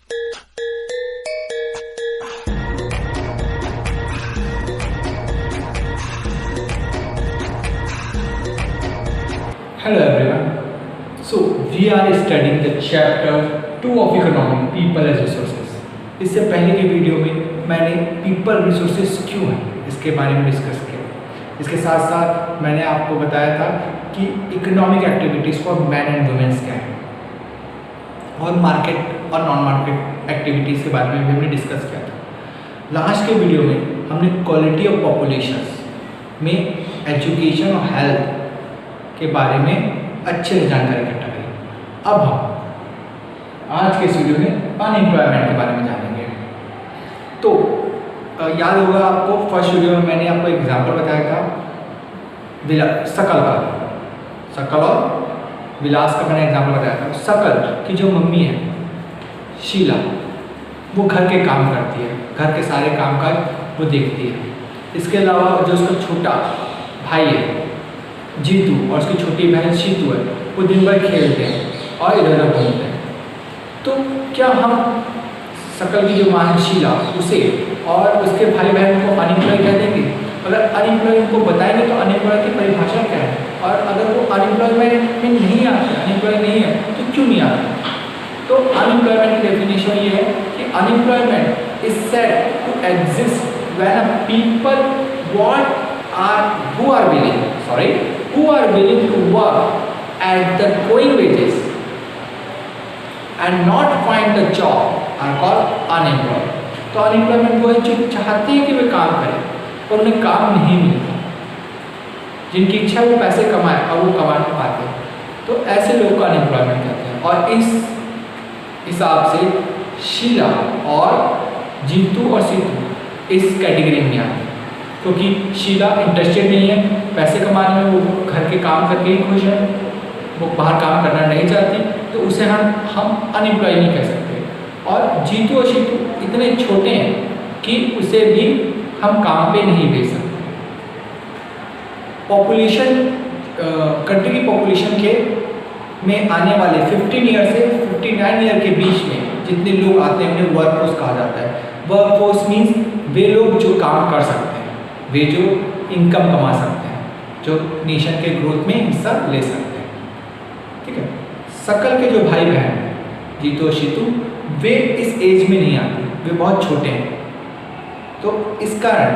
Hello everyone. So we are studying the chapter 2 of economic people as resources. इससे पहले की video में मैंने people resources क्यों है इसके बारे में डिस्कस किया। इसके साथ साथ मैंने आपको बताया था कि economic activities for man and womens क्या है और मार्केट और नॉन मार्केट एक्टिविटीज़ के बारे में भी हमने डिस्कस किया था। लास्ट के वीडियो में हमने क्वालिटी ऑफ पॉपुलेशंस में एजुकेशन और हेल्थ के बारे में अच्छे से जानकारी इकट्ठा करी। अब हम आज के इस वीडियो में अनएम्प्लॉयमेंट के बारे में जानेंगे। तो याद होगा आपको फर्स्ट वीडियो में मैंने आपको एग्जाम्पल बताया था शकल और विलास का मैंने एग्जाम्पल बताया था। शकल की जो मम्मी है शीला, वो घर के काम करती है, घर के सारे काम काज वो देखती है। इसके अलावा जो उसका छोटा भाई है जीतू और उसकी छोटी बहन शीतू है, वो दिन भर खेलते हैं और इधर उधर घूमते हैं। तो क्या हम शकल की जो माँ है शीला उसे और उसके भाई बहन को अनएम्प्लॉय कह देंगे? अगर अनएम्प्लॉय को बताएंगे तो अनएम्प्लॉय की परिभाषा क्या है, और अगर वो अनएम्प्लॉयमेंट में नहीं आते, अनएम्प्लॉय नहीं है तो क्यों नहीं आते? तो अनएम्प्लॉयमेंट की डेफिनेशन ये है कि unemployment is said to exist when a people who are willing to work at the going wages and not find the job are called unemployed. तो अनएम्प्लॉयमेंट वो है जो चाहते हैं कि वे काम करें पर उन्हें काम नहीं मिलता, जिनकी इच्छा वो पैसे कमाए और वो कमा नहीं पाते, तो ऐसे लोग को अनएम्प्लॉयमेंट कहते हैं। और इस हिसाब से शीला और जीतू और सीतू इस कैटेगरी में आते हैं, क्योंकि शीला इंटरेस्टेड नहीं है पैसे कमाने में, वो घर के काम करके ही खुश है, वो बाहर काम करना नहीं चाहती, तो उसे हम अनएम्प्लॉय नहीं कह सकते। और जीतू और शीतू इतने छोटे हैं कि उसे भी हम काम पे नहीं भेज सकते। पॉपुलेशन कंट्री की पॉपुलेशन के में आने वाले 15 ईयर से 59 ईयर के बीच में जितने लोग आते हैं उन्हें वर्क फोर्स कहा जाता है। वर्क फोर्स मीन्स वे लोग जो काम कर सकते हैं, वे जो इनकम कमा सकते हैं, जो नेशन के ग्रोथ में हिस्सा ले सकते हैं। ठीक है। शकल के जो भाई बहन जीतू और शीतू वे इस एज में नहीं आते, वे बहुत छोटे हैं, तो इस कारण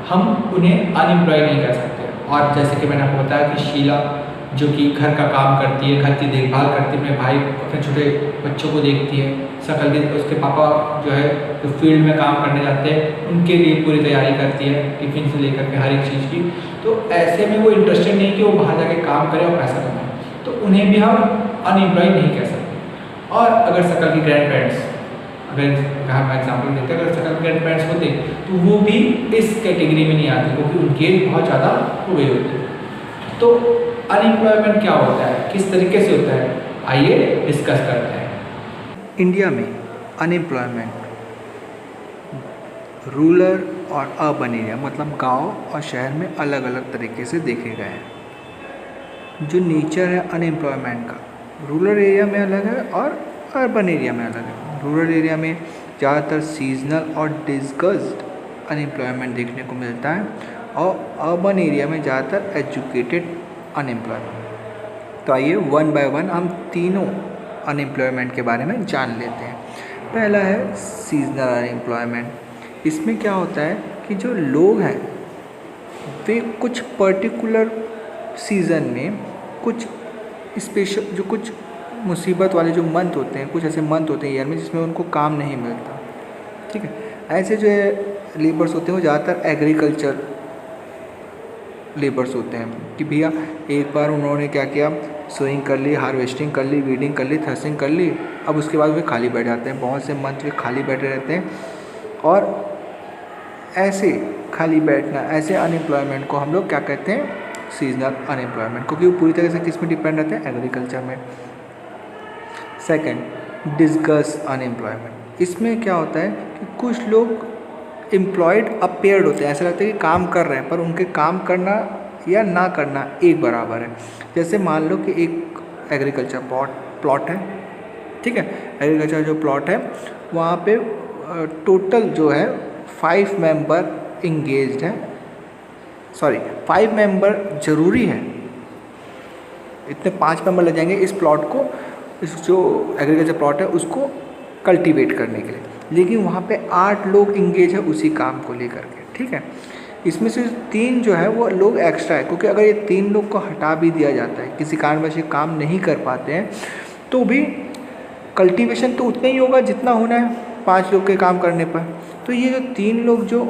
हम उन्हें अनएम्प्लॉय नहीं कर सकते। और जैसे कि मैंने आपको बताया कि शीला जो कि घर का काम करती है, घर की देखभाल करती है, अपने भाई अपने छोटे बच्चों को देखती है। शकल के उसके पापा जो है जो फील्ड में काम करने जाते हैं उनके लिए पूरी तैयारी करती है, टिफिन से लेकर के हर एक चीज़ की। तो ऐसे में वो इंटरेस्टेड नहीं कि वो बाहर जाके काम करे और पैसा कमाए, तो उन्हें भी हम अनएम्प्लॉय नहीं कह सकते। और अगर शकल की ग्रैंड पेरेंट्स, अगर हम एग्जाम्पल देते हैं, अगर शकल के ग्रैंड पेरेंट्स होते तो वो भी इस कैटेगरी में नहीं आते, क्योंकि उनकी एज बहुत ज़्यादा हो गई होती है। तो अनएम्प्लॉयमेंट क्या होता है, किस तरीके से होता है, आइए डिस्कस करते हैं। इंडिया में अनएम्प्लॉयमेंट रूरल और अर्बन एरिया मतलब गांव और शहर में अलग अलग तरीके से देखे गए हैं। जो नेचर है अनएम्प्लॉयमेंट का, रूरल एरिया में अलग है और अर्बन एरिया में अलग है। रूरल एरिया में ज़्यादातर सीजनल और डिस्गस्ड अनएम्प्लॉयमेंट देखने को मिलता है, और अर्बन एरिया में ज़्यादातर एजुकेटेड अनएम्प्लॉयमेंट। तो आइए वन बाय वन हम तीनों अनएम्प्लॉयमेंट के बारे में जान लेते हैं। पहला है सीजनल अनएम्प्लॉयमेंट। इसमें क्या होता है कि जो लोग हैं वे कुछ पर्टिकुलर सीज़न में कुछ स्पेशल, जो कुछ मुसीबत वाले जो मंथ होते हैं, कुछ ऐसे मंथ होते हैं ईयर में जिसमें उनको काम नहीं मिलता। ठीक है। ऐसे जो है लेबर्स होते हैं वो ज़्यादातर एग्रीकल्चर लेबर्स होते हैं कि भैया एक बार उन्होंने क्या किया, सोइंग कर ली, हार्वेस्टिंग कर ली, वीडिंग कर ली, थ्रेसिंग कर ली, अब उसके बाद वे खाली बैठ जाते हैं। बहुत से मंथ वे खाली बैठे रहते हैं, और ऐसे खाली बैठना, ऐसे अनएम्प्लॉयमेंट को हम लोग क्या कहते हैं, सीजनल अनएम्प्लॉयमेंट, क्योंकि वो पूरी तरह से किस में डिपेंड रहते हैं, एग्रीकल्चर में। Second, disguised unemployment. इसमें क्या होता है कि कुछ लोग एम्प्लॉयड अपेयर्ड होते हैं, ऐसा लगता है कि काम कर रहे हैं पर उनके काम करना या ना करना एक बराबर है। जैसे मान लो कि एक एग्रीकल्चर प्लॉट है, ठीक है। एग्रीकल्चर जो प्लॉट है वहाँ पे टोटल जो है 5 मेंबर इंगेज्ड है, 5 मेंबर ज़रूरी है, इतने 5 मेंबर लग जाएंगे इस प्लॉट को, इस जो एग्रीकल्चर प्लॉट है उसको कल्टीवेट करने के लिए, लेकिन वहाँ पे 8 लोग इंगेज है उसी काम को लेकर के, ठीक है। इसमें से 3 जो है वो लोग एक्स्ट्रा है, क्योंकि अगर ये 3 लोग को हटा भी दिया जाता है, किसी कारणवश ये काम नहीं कर पाते हैं, तो भी कल्टीवेशन तो उतना ही होगा जितना होना है 5 लोग के काम करने पर। तो ये जो 3 लोग जो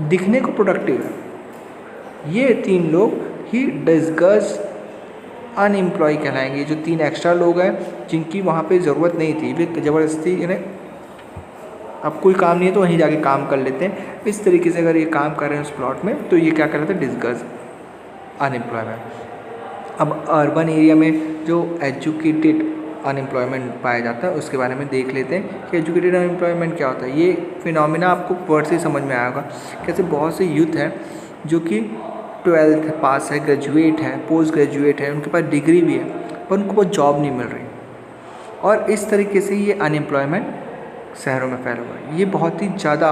दिखने को प्रोडक्टिव है, ये 3 लोग ही डिस्कस अनएम्प्लॉय कहलाएंगे। जो 3 एक्स्ट्रा लोग हैं जिनकी वहाँ पे ज़रूरत नहीं थी, वे ज़बरदस्ती यानी अब कोई काम नहीं है तो वहीं जाके काम कर लेते हैं, इस तरीके से अगर ये काम कर रहे हैं उस प्लॉट में तो ये क्या कहलाता है, डिस्कस अनएम्प्लॉयमेंट। अब अर्बन एरिया में जो एजुकेटेड अनएम्प्लॉयमेंट पाया जाता है उसके बारे में देख लेते हैं कि एजुकेटेड अनएम्प्लॉयमेंट क्या होता है। ये फिनोमिना आपको वर्ड से समझ में आएगा, कैसे बहुत से यूथ हैं जो कि 12th पास है, ग्रेजुएट है, पोस्ट ग्रेजुएट है, उनके पास डिग्री भी है पर उनको बहुत जॉब नहीं मिल रही, और इस तरीके से ये अनएम्प्लॉयमेंट शहरों में फैला हुआ है। ये बहुत ही ज़्यादा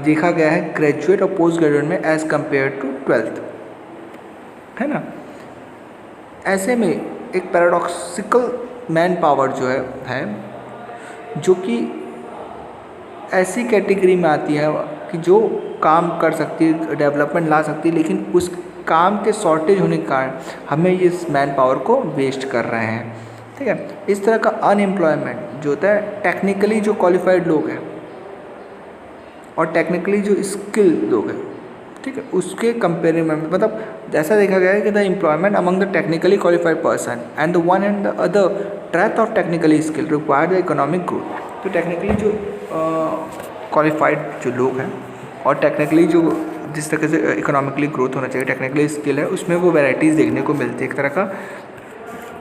देखा गया है ग्रेजुएट और पोस्ट ग्रेजुएट में एज़ कम्पेयर टू 12th, है ना। ऐसे में एक पैराडॉक्सिकल मैन पावर जो है जो कि ऐसी कैटेगरी में आती है कि जो काम कर सकती है, डेवलपमेंट ला सकती है, लेकिन उस काम के शॉर्टेज होने के कारण हमें इस मैन पावर को वेस्ट कर रहे हैं, ठीक है। इस तरह का अनएम्प्लॉयमेंट जो होता है टेक्निकली जो क्वालिफाइड लोग हैं और टेक्निकली जो स्किल्ड लोग हैं, ठीक है, उसके कंपेरिजन में मतलब जैसा देखा गया है कि the employment among the technically qualified person and the one and the other dearth of technically skill require the economic growth. तो टेक्निकली जो क्वालिफाइड जो लोग हैं और टेक्निकली जो जिस तरह से इकोनॉमिकली ग्रोथ होना चाहिए, टेक्निकली स्किल है, उसमें वो वैराइटीज़ देखने को मिलती है, एक तरह का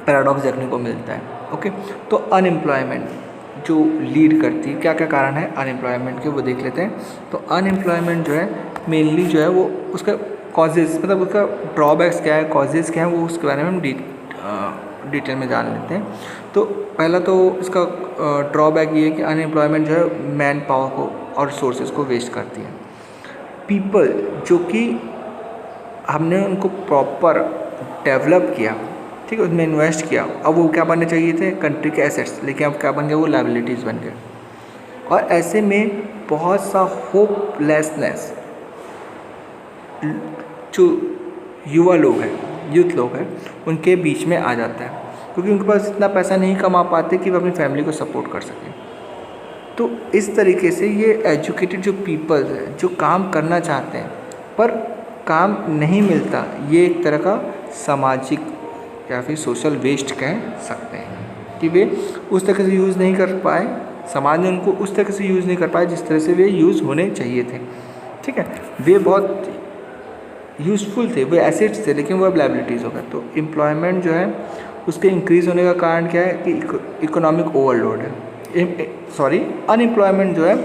पैराडॉक्स देखने को मिलता है। ओके, तो अनएम्प्लॉयमेंट जो लीड करती है, क्या क्या कारण है अनएम्प्लॉयमेंट के वो देख लेते हैं। तो अनएम्प्लॉयमेंट जो है मेनली जो है वो उसका कॉजेज़ मतलब उसका ड्रॉबैक्स क्या है, कॉजेज़ क्या है, वो उसके बारे में हम डिटेल में जान लेते हैं। तो पहला तो इसका ड्रॉबैक ये है कि अनएम्प्लॉयमेंट जो है मैन पावर को और रिसोर्सेज को वेस्ट करती है। पीपल जो कि हमने उनको प्रॉपर डेवलप किया, ठीक है, उसमें इन्वेस्ट किया, अब वो क्या बनने चाहिए थे, कंट्री के एसेट्स, लेकिन अब क्या बन गए, वो लायबिलिटीज़ बन गए। और ऐसे में बहुत सा होपलेसनेस जो युवा लोग हैं, यूथ लोग हैं, उनके बीच में आ जाता है, क्योंकि उनके पास इतना पैसा नहीं कमा पाते कि वो अपनी फैमिली को सपोर्ट कर सकें। तो इस तरीके से ये एजुकेटेड जो पीपल्स हैं जो काम करना चाहते हैं पर काम नहीं मिलता, ये एक तरह का सामाजिक या फिर सोशल वेस्ट कह सकते हैं कि वे उस तरह से यूज़ नहीं कर पाए, समाज ने उनको उस तरह से यूज़ नहीं कर पाए जिस तरह से वे यूज़ होने चाहिए थे, ठीक है। वे बहुत यूज़फुल थे, वे एसेट्स थे, लेकिन वो अब लायबिलिटीज़ हो गए। तो एम्प्लॉयमेंट जो है उसके इंक्रीज़ होने का कारण क्या है कि इकोनॉमिक ओवरलोड है, अनएम्प्लॉयमेंट जो है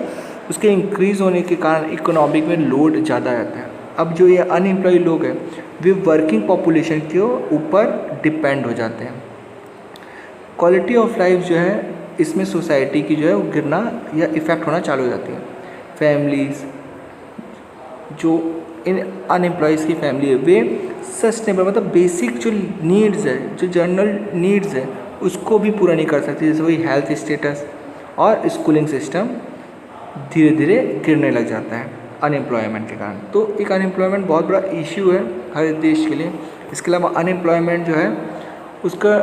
उसके इंक्रीज़ होने के कारण इकोनॉमिक में लोड ज़्यादा आता है। अब जो ये अनएम्प्लॉय लोग हैं वे वर्किंग पॉपुलेशन के ऊपर डिपेंड हो जाते हैं। क्वालिटी ऑफ लाइफ जो है इसमें सोसाइटी की जो है वो गिरना या इफ़ेक्ट होना चालू हो जाती है। फैमिलीज़ जो इन अनएम्प्लॉयज़ की फैमिली है वे सस्टेनेबल मतलब बेसिक जो नीड्स है, जो जनरल नीड्स है, उसको भी पूरा नहीं कर सकती, जैसे वही हेल्थ स्टेटस और स्कूलिंग सिस्टम धीरे धीरे गिरने लग जाता है अनएम्प्लॉयमेंट के कारण। तो एक अनएम्प्लॉयमेंट बहुत बड़ा इश्यू है हर देश के लिए। इसके अलावा अनएम्प्लॉयमेंट जो है उसका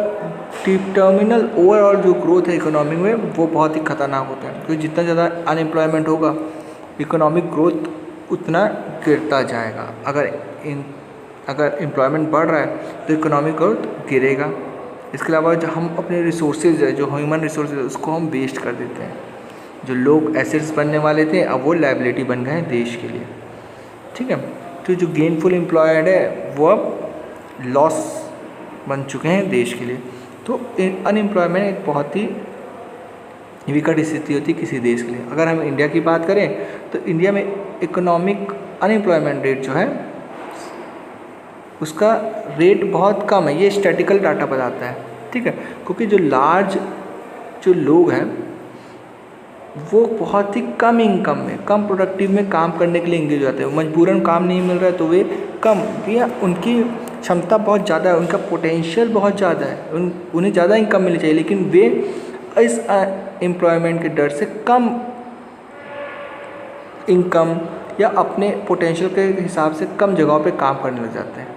टर्मिनल ओवरऑल जो ग्रोथ है इकोनॉमी में वो बहुत ही खतरनाक होता है, क्योंकि जितना ज़्यादा अनएम्प्लॉयमेंट होगा इकोनॉमिक ग्रोथ उतना गिरता जाएगा। अगर एम्प्लॉयमेंट बढ़ रहा है तो इकोनॉमिक ग्रोथ गिरेगा। इसके अलावा जो हम अपने रिसोर्सेज है, जो ह्यूमन रिसोर्सेज है, उसको हम वेस्ट कर देते हैं। जो लोग एसेट्स बनने वाले थे अब वो लायबिलिटी बन गए हैं देश के लिए, ठीक है। तो जो गेनफुल एम्प्लॉयड है वो अब लॉस बन चुके हैं देश के लिए। तो अनएम्प्लॉयमेंट एक बहुत ही विकट स्थिति होती है किसी देश के लिए। अगर हम इंडिया की बात करें तो इंडिया में इकोनॉमिक अनएम्प्लॉयमेंट रेट जो है उसका रेट बहुत कम है, ये स्टैटिकल डाटा बताता है, ठीक है, क्योंकि जो लार्ज जो लोग हैं वो बहुत ही कम इनकम में, कम प्रोडक्टिव में काम करने के लिए इंगेज हो जाते हैं। मजबूरन काम नहीं मिल रहा है तो वे कम, या उनकी क्षमता बहुत ज़्यादा है, उनका पोटेंशियल बहुत ज़्यादा है, उन्हें ज़्यादा इनकम मिलनी चाहिए, लेकिन वे इस एम्प्लॉयमेंट के डर से कम इनकम या अपने पोटेंशियल के हिसाब से कम जगहों पे काम करने लग जाते हैं।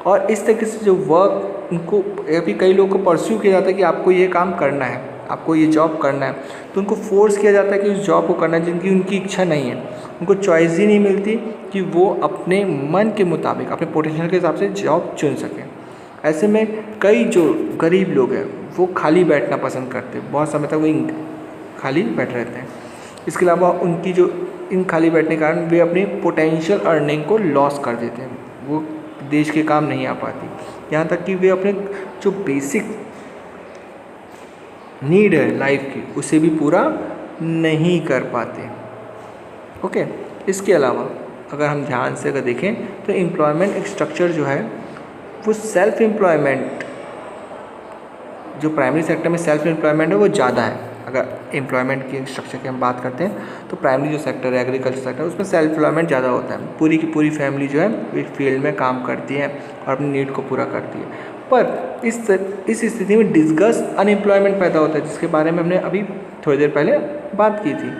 और इस तरीके से जो वर्क उनको, अभी कई लोगों को परस्यू किया जाता है कि आपको ये काम करना है, आपको ये जॉब करना है, तो उनको फोर्स किया जाता है कि उस जॉब को करना है जिनकी उनकी इच्छा नहीं है। उनको चॉइस ही नहीं मिलती कि वो अपने मन के मुताबिक, अपने पोटेंशियल के हिसाब से जॉब चुन सकें। ऐसे में कई जो गरीब लोग हैं वो खाली बैठना पसंद करते हैं, बहुत समय तक वो खाली बैठ रहते हैं। इसके अलावा उनकी जो इन खाली बैठने के कारण वे अपनी पोटेंशियल अर्निंग को लॉस कर देते हैं, वो देश के काम नहीं आ पाती, यहाँ तक कि वे अपने जो बेसिक नीड है लाइफ की उसे भी पूरा नहीं कर पाते। ओके, इसके अलावा अगर हम ध्यान से अगर देखें तो एम्प्लॉयमेंट स्ट्रक्चर जो है वो सेल्फ एम्प्लॉयमेंट, जो प्राइमरी सेक्टर में सेल्फ एम्प्लॉयमेंट है वो ज़्यादा है। अगर एम्प्लॉयमेंट की स्ट्रक्चर की हम बात करते हैं तो प्राइमरी जो सेक्टर है, एग्रीकल्चर सेक्टर, उसमें सेल्फ एम्प्लॉयमेंट ज़्यादा होता है। पूरी की पूरी फैमिली जो है एक फील्ड में काम करती है और अपनी नीड को पूरा करती है। पर इस स्थिति में डिस्गस्ट अनएम्प्लॉयमेंट पैदा होता है, जिसके बारे में हमने अभी थोड़ी देर पहले बात की थी,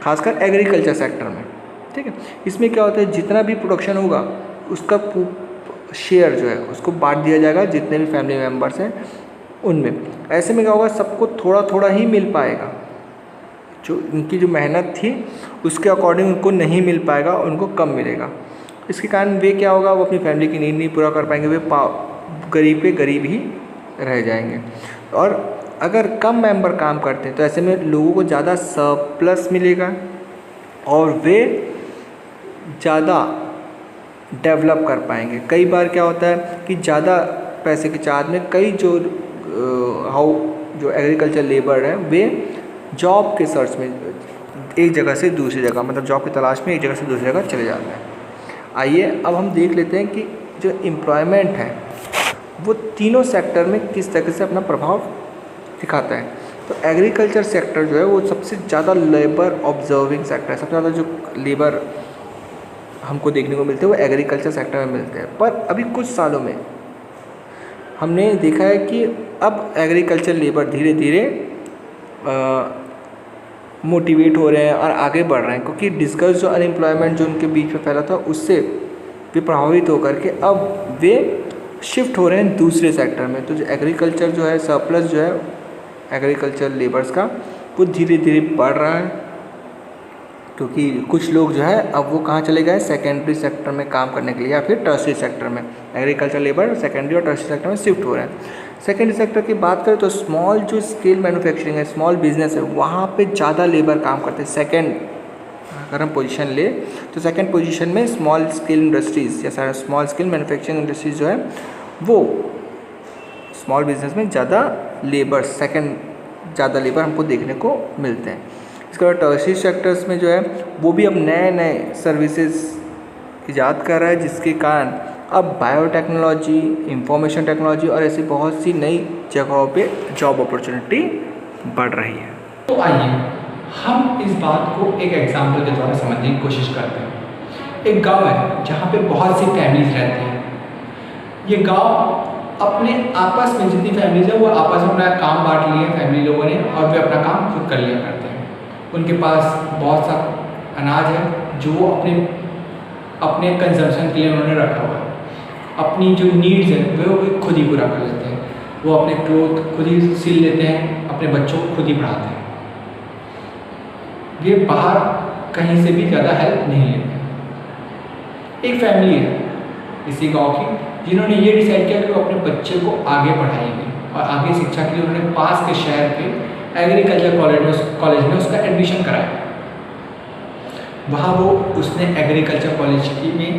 खासकर एग्रीकल्चर सेक्टर में। ठीक है, इसमें क्या होता है, जितना भी प्रोडक्शन होगा उसका शेयर जो है उसको बांट दिया जाएगा जितने भी फैमिली मेम्बर्स हैं उनमें। ऐसे में क्या होगा, सबको थोड़ा थोड़ा ही मिल पाएगा, जो उनकी जो मेहनत थी उसके अकॉर्डिंग उनको नहीं मिल पाएगा, उनको कम मिलेगा। इसके कारण वे क्या होगा, वो अपनी फैमिली की नीड नहीं पूरा कर पाएंगे, वे गरीब के गरीब ही रह जाएंगे। और अगर कम मेंबर काम करते हैं तो ऐसे में लोगों को ज़्यादा सरप्लस मिलेगा और वे ज़्यादा डेवलप कर पाएंगे। कई बार क्या होता है कि ज़्यादा पैसे के चार्ज में कई जो एग्रीकल्चर लेबर है वे जॉब के सर्च में एक जगह से दूसरी जगह, मतलब जॉब की तलाश में एक जगह से दूसरी जगह चले जाते हैं। आइए अब हम देख लेते हैं कि जो एम्प्लॉयमेंट है वो तीनों सेक्टर में किस तरह से अपना प्रभाव दिखाता है। तो एग्रीकल्चर सेक्टर जो है वो सबसे ज़्यादा लेबर ऑब्जर्विंग सेक्टर है, सबसे ज़्यादा जो लेबर हमको देखने को मिलते हैं वो एग्रीकल्चर सेक्टर में मिलते हैं। पर अभी कुछ सालों में हमने देखा है कि अब एग्रीकल्चर लेबर धीरे धीरे मोटिवेट हो रहे हैं और आगे बढ़ रहे हैं, क्योंकि डिस्कस जो अनएम्प्लॉयमेंट जो उनके बीच में फैला था उससे वे प्रभावित होकर के अब वे शिफ्ट हो रहे हैं दूसरे सेक्टर में। तो जो एग्रीकल्चर जो है सरप्लस जो है एग्रीकल्चर लेबर्स का वो धीरे धीरे बढ़ रहा है, क्योंकि कुछ लोग जो है अब वो कहाँ चले गए, सेकेंडरी सेक्टर में काम करने के लिए या फिर टर्शरी सेक्टर में। एग्रीकल्चर लेबर सेकेंडरी और टर्शरी सेक्टर में शिफ्ट हो रहे हैं। सेकेंडरी सेक्टर की बात करें तो स्मॉल जो स्केल मैन्युफैक्चरिंग है, स्मॉल बिजनेस है, वहाँ पे ज़्यादा लेबर काम करते हैं। सेकेंड अगर हम पोजीशन ले तो सेकेंड पोजीशन में स्मॉल स्केल इंडस्ट्रीज़ या स्मॉल स्केल मैन्युफैक्चरिंग इंडस्ट्रीज़ जो है वो स्मॉल बिजनेस में ज़्यादा लेबर, ज़्यादा लेबर हमको देखने को मिलते हैं। इसके बाद टर्शरी सेक्टर्स में जो है वो भी अब नए नए सर्विसेज ईजाद कर रहा है, जिसके कारण अब बायोटेक्नोलॉजी, इंफॉर्मेशन टेक्नोलॉजी और ऐसी बहुत सी नई जगहों पे जॉब अपॉर्चुनिटी बढ़ रही है। तो आइए हम इस बात को एक एग्जाम्पल के द्वारा समझने की कोशिश करते हैं। एक गांव है जहाँ पे बहुत सी फैमिलीज रहती हैं। ये गांव अपने आपस में जितनी फैमिलीज है वो आपस में अपना काम बांट लिए हैं फैमिली लोगों ने, और वे अपना काम खुद कर लिया करते हैं। उनके पास बहुत सा अनाज है जो वो अपने कंजम्पशन के लिए उन्होंने रखा हुआ है। अपनी जो नीड्स है वो खुद ही पूरा कर लेते हैं। वो अपने क्लोथ खुद ही सिल लेते हैं, अपने बच्चों को खुद ही पढ़ाते हैं। ये बाहर कहीं से भी ज़्यादा हेल्प नहीं लेते। एक फैमिली है इसी गांव की जिन्होंने ये डिसाइड किया कि वो अपने बच्चे को आगे पढ़ाएंगे और आगे शिक्षा के लिए उन्होंने पास के शहर के एग्रीकल्चर कॉलेज में उसका एडमिशन कराया। वहाँ वो उसने एग्रीकल्चर कॉलेज की में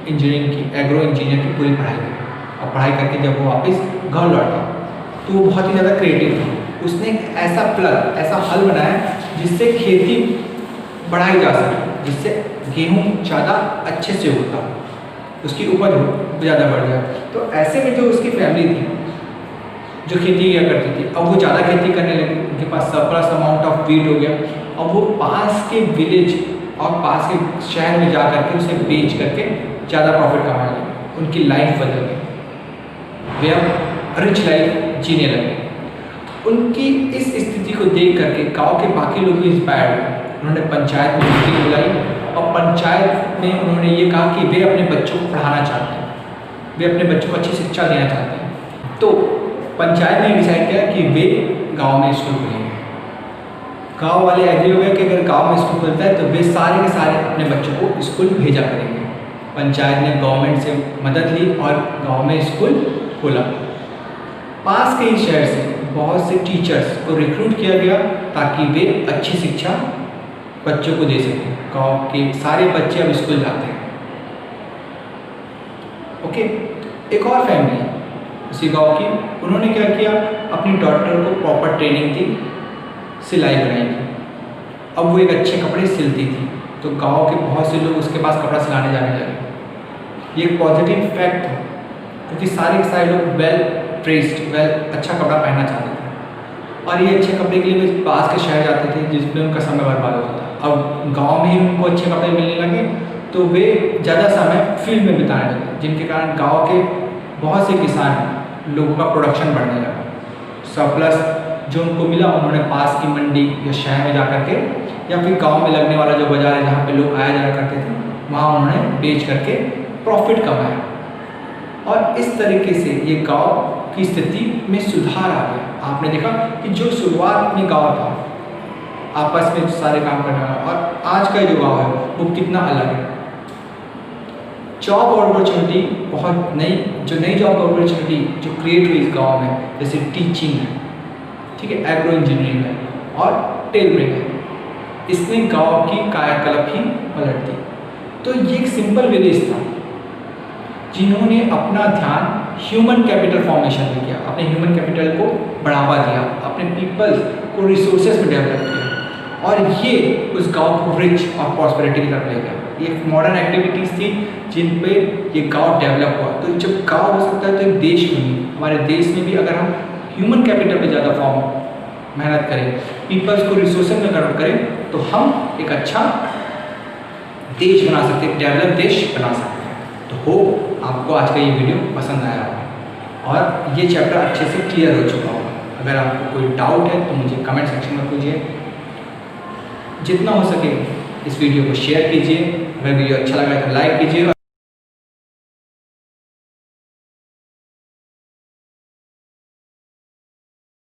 इंजीनियरिंग की, एग्रो इंजीनियर की पूरी पढ़ाई की। और पढ़ाई करके जब वो वापस घर लौटा तो वो बहुत ही ज़्यादा क्रिएटिव था। उसने एक ऐसा प्लग, ऐसा हल बनाया जिससे खेती बढ़ाई जा सके, जिससे गेहूँ ज़्यादा अच्छे से होता, उसकी उपज ज़्यादा बढ़ जाए। तो ऐसे में जो उसकी फैमिली थी जो खेती किया करती थी, अब वो ज़्यादा खेती करने लगी, उनके पास सरप्लस अमाउंट ऑफ वीट हो गया। अब वो पास के विलेज और पास के शहर में जा करके उसे बेच करके ज़्यादा प्रॉफिट कमाने लगे। उनकी लाइफ बदल गई, वे अब रिच लाइफ जीने लगे। उनकी इस स्थिति को देख करके गाँव के बाकी लोग भी इंस्पायर हुए। उन्होंने पंचायत में मीटिंग बुलाई और पंचायत में उन्होंने ये कहा कि वे अपने बच्चों को पढ़ाना चाहते हैं, वे अपने बच्चों को अच्छी शिक्षा देना चाहते हैं। तो पंचायत ने डिसाइड किया कि वे गांव में स्कूल खोलेंगे। गांव वाले एग्री हो गए कि अगर गांव में स्कूल खुलता है तो वे सारे के सारे अपने बच्चों को स्कूल भेजा करेंगे। पंचायत ने गवर्नमेंट से मदद ली और गांव में स्कूल खोला। पास के ही शहर से बहुत से टीचर्स को रिक्रूट किया गया ताकि वे अच्छी शिक्षा बच्चों को दे सकें। गांव के सारे बच्चे अब स्कूल जाते हैं। ओके, एक और फैमिली उसी गांव की, उन्होंने क्या किया, अपनी डॉटर को प्रॉपर ट्रेनिंग दी, सिलाई बुनाई की। अब वो एक अच्छे कपड़े सिलती थी तो गांव के बहुत से लोग उसके पास कपड़ा सिलाने जाने लगे। ये एक पॉजिटिव इफेक्ट है क्योंकि सारे के सारे लोग वेल ड्रेस्ड, अच्छा कपड़ा पहनना चाहते थे और ये अच्छे कपड़े के लिए वे पास के शहर जाते थे जिसमें उनका समय बर्बाद होता था। अब गाँव में ही उनको अच्छे कपड़े मिलने लगे तो वे ज़्यादा समय फील्ड में बिताने लगे, जिनके कारण गाँव के बहुत से किसान लोगों का प्रोडक्शन बढ़ने लगा। सरप्लस जो उनको मिला उन्होंने पास की मंडी या शहर में जा करके या फिर गांव में लगने वाला जो बाजार है जहाँ पे लोग आया जाया करते थे वहाँ उन्होंने बेच करके प्रॉफिट कमाया और इस तरीके से ये गांव की स्थिति में सुधार आ गया। आपने देखा कि जो शुरुआत में गांव था आपस में सारे काम करने वाला और आज का जो गाँव है वो कितना अलग है। जॉब अपॉर्चुनिटी बहुत नई जॉब अपॉर्चुनिटी जो क्रिएट हुई इस गांव में, जैसे टीचिंग है, ठीक है, एग्रो इंजीनियरिंग है और टेलरिंग है, इसने गांव की कायाकल्प ही पलट दी। तो ये एक सिंपल विलेज था जिन्होंने अपना ध्यान ह्यूमन कैपिटल फॉर्मेशन में किया, अपने ह्यूमन कैपिटल को बढ़ावा दिया, अपने पीपल्स को रिसोर्सेज में डेवलप किया और ये उस गांव को रिच और प्रॉस्पेरिटी की तरफ ले गया। ये मॉडर्न एक्टिविटीज़ थी जिन पे ये गांव डेवलप हुआ। तो जब गांव हो सकता है तो एक देश क्यों नहीं। हमारे देश में भी अगर हम ह्यूमन कैपिटल पे ज़्यादा मेहनत करें, पीपल्स को रिसोर्सेज में कन्वर्ट करें तो हम एक अच्छा देश बना सकते हैं, डेवलप देश बना सकते हैं। तो होप आपको आज का ये वीडियो पसंद आया होगा और ये चैप्टर अच्छे से क्लियर हो चुका होगा। अगर आपको कोई डाउट है तो मुझे कमेंट सेक्शन में पूछिए। जितना हो सके इस वीडियो को शेयर कीजिए, अगर वीडियो अच्छा लगा तो लाइक कीजिए।